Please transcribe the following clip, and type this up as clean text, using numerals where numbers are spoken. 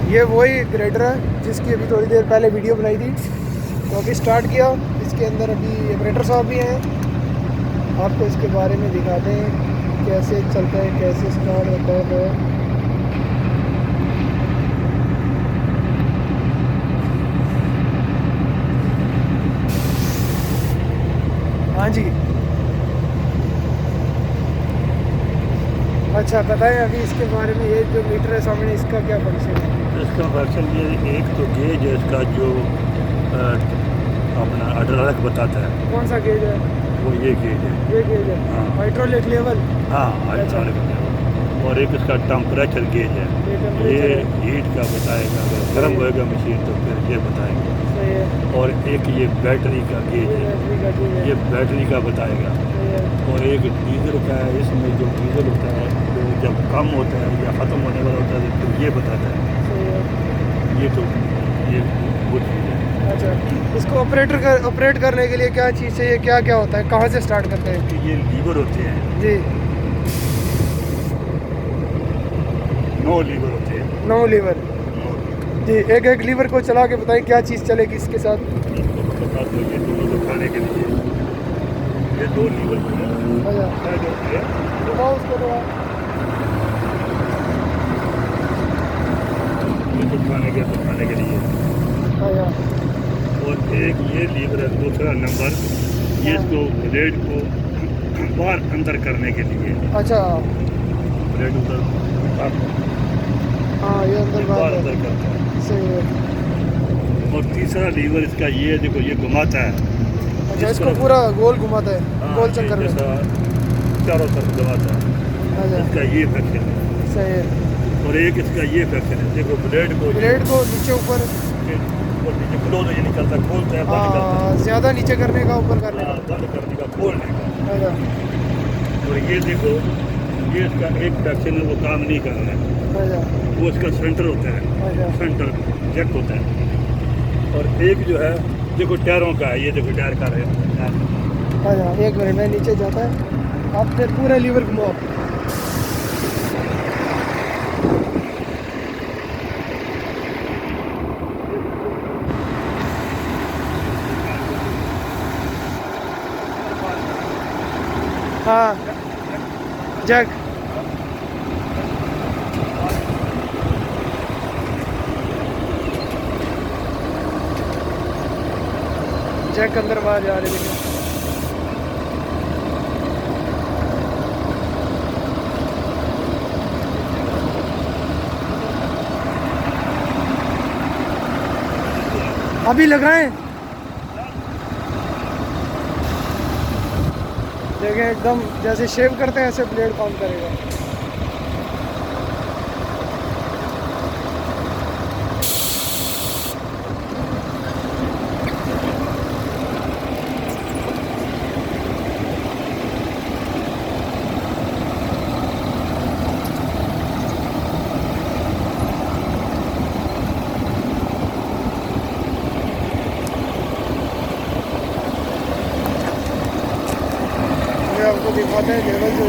ये वही ग्रेडर है जिसकी अभी थोड़ी देर पहले वीडियो बनाई थी, तो अभी स्टार्ट किया। इसके अंदर अभी ऑपरेटर साहब भी हैं, आपको इसके बारे में दिखाते हैं कैसे चलता है, कैसे स्टार्ट होता है। हाँ जी, अच्छा बताएं अभी इसके बारे में। ये जो मीटर है सामने, इसका क्या फंक्शन है? इसका फंक्शन ये एक तो गेज है इसका जो अपना हाइड्रोलिक बताता है। कौन सा गेज है? वो ये गेज है। ये गेज है, हाँ हाइड्रोलिक लेवल। हाँ हाइड्रोलिक लेवल। और एक इसका टेम्परेचर गेज है, ये हीट का बताएगा, अगर गर्म होएगा मशीन तो फिर ये बताएगा। सही है। और एक ये बैटरी का गेज है, ये बैटरी का बताएगा। और एक डीजल का है, इसमें जो डीजल होता है जो जब कम होता है या ख़त्म होने वाला होता है तो ये बताता है। ये तो ये वो चीज़ है। अच्छा, इसको ऑपरेट करने के लिए क्या चीज़ चाहिए, क्या क्या होता है, कहाँ से स्टार्ट करते हैं? ये लीवर होते हैं, जी 9 लीवर होते हैं। 9 लीवर। जी, एक एक लीवर को चला के बताएं क्या चीज़ चलेगी इसके साथ। इसको बता दो, ये दोनों को खाने के लिए ये 2 लीवर जो अच्छा है बताओ उसको थोड़ा। ये तो खाने के लिए। अच्छा और एक ये लीवर है दूसरा नंबर, ये इसको ब्लेड को बाहर अंदर करने के लिए। अच्छा, ब्लेड उधर हाँ ये अंदर बाहर बात अंदर है। करता है। सही है। और तीसरा लीवर इसका ये है, देखो ये घुमाता है। अच्छा, इसको पूरा गोल घुमाता है, हाँ, गोल चक्कर में। जैसा चारों तरफ घुमाता है। अच्छा इसका ये फैक्शन है। सही है। और एक इसका ये फैक्शन है, देखो ब्लेड को नीचे ऊपर, नीचे क्लोज ये निकलता है, खोलता है, बंद करता है। हाँ ज़्यादा नीचे करने का, ऊपर करने का। बंद करने का, खोलने का। अच्छा और ये देखो ये इसका एक फैक्शन है, वो काम नहीं कर रहा है। अच्छा वो इसका सेंटर होता है, अच्छा सेंटर जैक होता है। और एक जो है देखो टायरों का है, ये देखो टायर का है। अच्छा, एक मिनट में नीचे जाता है, आप फिर पूरा लीवर घुमाओ। हाँ जैक, जैक अंदर बाहर जा रही है। अभी लगाएं, देखें एकदम जैसे शेव करते हैं ऐसे ब्लेड काम करेगा। आपको दिखाते हैं लेवल जो